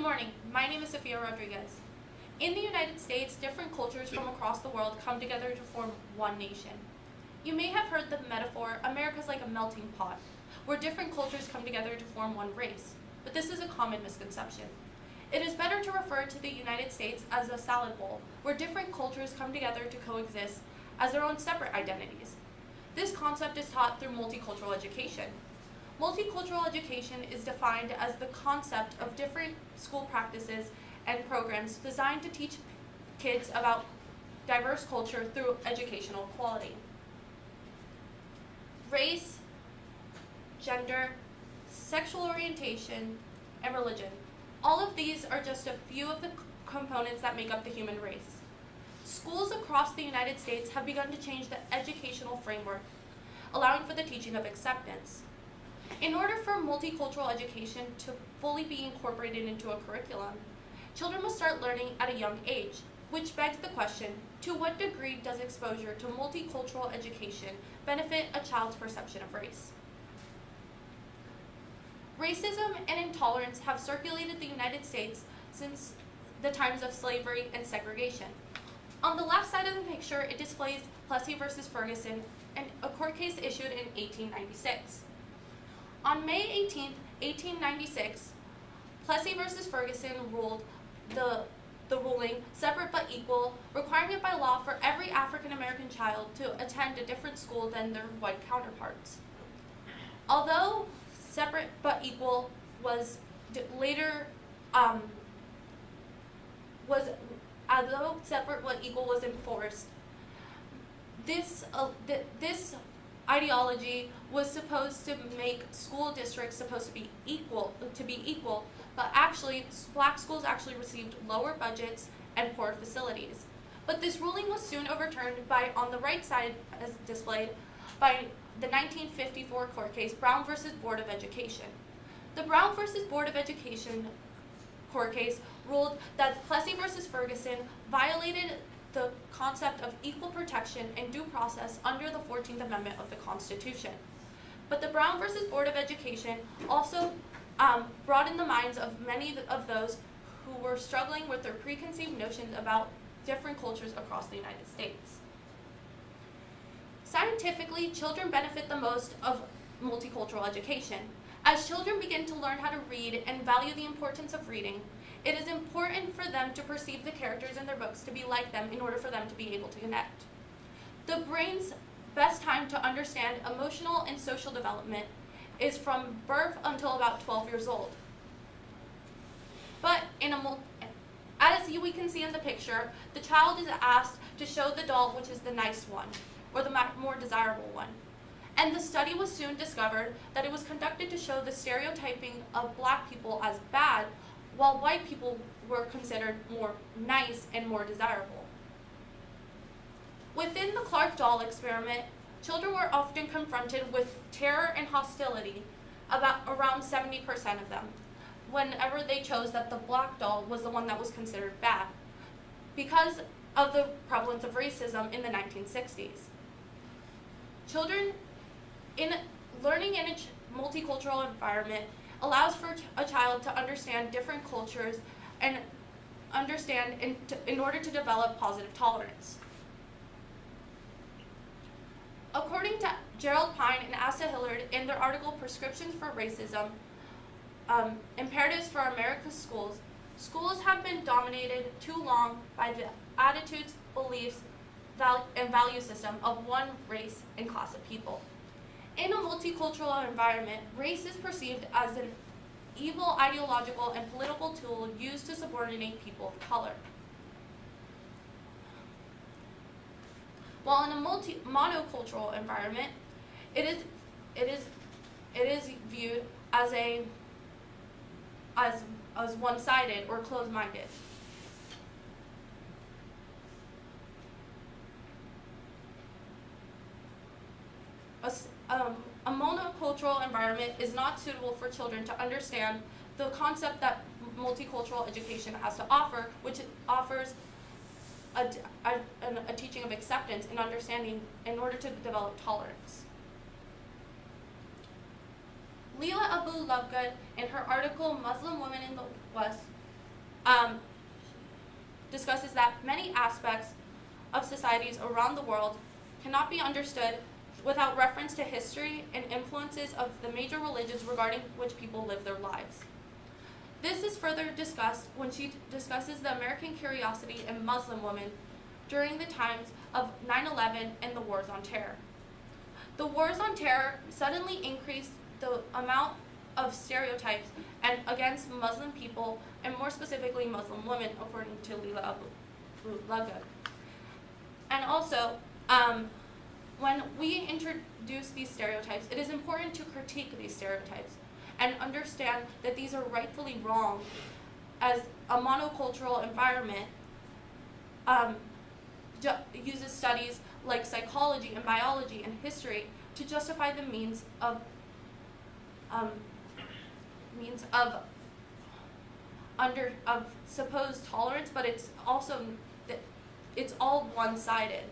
morning. My name is Sophie R. In the United States, different cultures from across the world come together to form one nation. You may have heard the metaphor, America's like a melting pot, where different cultures come together to form one race. But this is a common misconception. It is better to refer to the United States as a salad bowl, where different cultures come together to coexist as their own separate identities. This concept is taught through multicultural education. Multicultural education is defined as the concept of different school practices and programs designed to teach kids about diverse culture through educational equality. Race, gender, sexual orientation, and religion. All of these are just a few of the components that make up the human race. Schools across the United States have begun to change the educational framework, allowing for the teaching of acceptance. In order for multicultural education to fully be incorporated into a curriculum, children must start learning at a young age, which begs the question, to what degree does exposure to multicultural education benefit a child's perception of race? Racism and intolerance have circulated the United States since the times of slavery and segregation. On the left side of the picture, it displays Plessy versus Ferguson, and a court case issued in 1896. On May 18, 1896, Plessy versus Ferguson ruled the ruling separate but equal, requiring it by law for every African American child to attend a different school than their white counterparts. Although separate but equal was enforced, this ideology was supposed to make school districts supposed to be equal, but actually black schools actually received lower budgets and poor facilities. But this ruling was soon overturned by, on the right side as displayed, by the 1954 court case Brown versus Board of Education. The Brown versus Board of Education court case ruled that Plessy versus Ferguson violated the concept of equal protection and due process under the 14th Amendment of the Constitution. But the Brown versus Board of Education also broadened the minds of many of those who were struggling with their preconceived notions about different cultures across the United States. Scientifically, children benefit the most of multicultural education. As children begin to learn how to read and value the importance of reading, it is important for them to perceive the characters in their books to be like them in order for them to be able to connect. The brain's best time to understand emotional and social development is from birth until about 12 years old. But as we can see in the picture, the child is asked to show the doll which is the nice one, or the more desirable one. And the study was soon discovered that it was conducted to show the stereotyping of black people as bad, while white people were considered more nice and more desirable. Within the Clark doll experiment, children were often confronted with terror and hostility, about around 70% of them, whenever they chose that the black doll was the one that was considered bad, because of the prevalence of racism in the 1960s. Children learning in a multicultural environment allows for a child to understand different cultures and understand in order to develop positive tolerance. According to Gerald Pine and Asa Hillard in their article Prescriptions for Racism, Imperatives for America's Schools, schools have been dominated too long by the attitudes, beliefs, and value system of one race and class of people. In a multicultural environment, race is perceived as an evil ideological and political tool used to subordinate people of color. While in a monocultural environment, it is viewed as one-sided or closed-minded. A monocultural environment is not suitable for children to understand the concept that multicultural education has to offer, which offers a teaching of acceptance and understanding in order to develop tolerance. Leila Abu Lovegood, in her article Muslim Women in the West, discusses that many aspects of societies around the world cannot be understood without reference to history and influences of the major religions regarding which people live their lives. This is further discussed when she discusses the American curiosity in Muslim women during the times of 9/11 and the Wars on Terror. The Wars on Terror suddenly increased the amount of stereotypes and against Muslim people, and more specifically Muslim women, according to Leila Abu-Lughod. And also, when we introduce these stereotypes, it is important to critique these stereotypes and understand that these are rightfully wrong, as a monocultural environment uses studies like psychology and biology and history to justify the means of supposed tolerance, but it's all one-sided.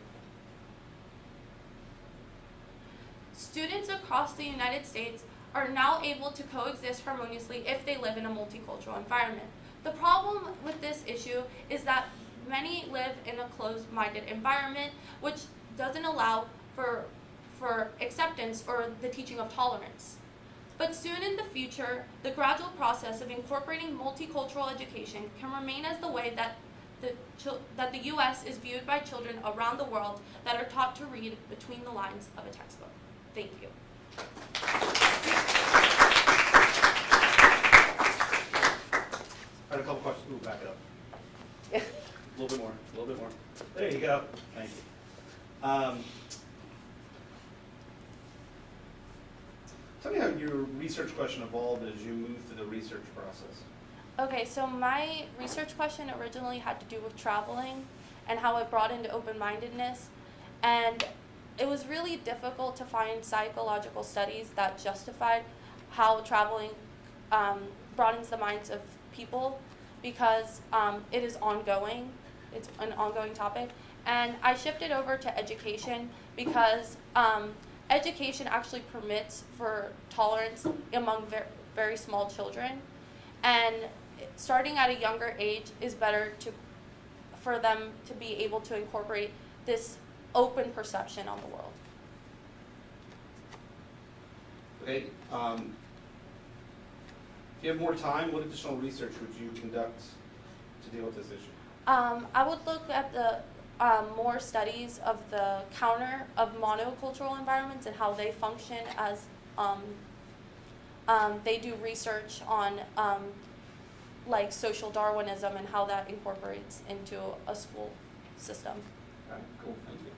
Students across the United States are now able to coexist harmoniously if they live in a multicultural environment. The problem with this issue is that many live in a closed-minded environment, which doesn't allow for acceptance or the teaching of tolerance. But soon in the future, the gradual process of incorporating multicultural education can remain as the way that the U.S. is viewed by children around the world that are taught to read between the lines of a textbook. Thank you. I had a couple questions. Ooh, back it up. Yeah. A little bit more. There you go. Thank you. Tell me how your research question evolved as you moved through the research process. Okay, so my research question originally had to do with traveling and how it brought into open-mindedness. And it was really difficult to find psychological studies that justified how traveling broadens the minds of people, because it is ongoing. It's an ongoing topic. And I shifted over to education because education actually permits for tolerance among very small children. And starting at a younger age is better for them to be able to incorporate this open perception on the world. Okay. If you have more time, what additional research would you conduct to deal with this issue? I would look at the more studies of the counter of monocultural environments and how they function as they do research on like social Darwinism and how that incorporates into a school system. All right, cool, thank you.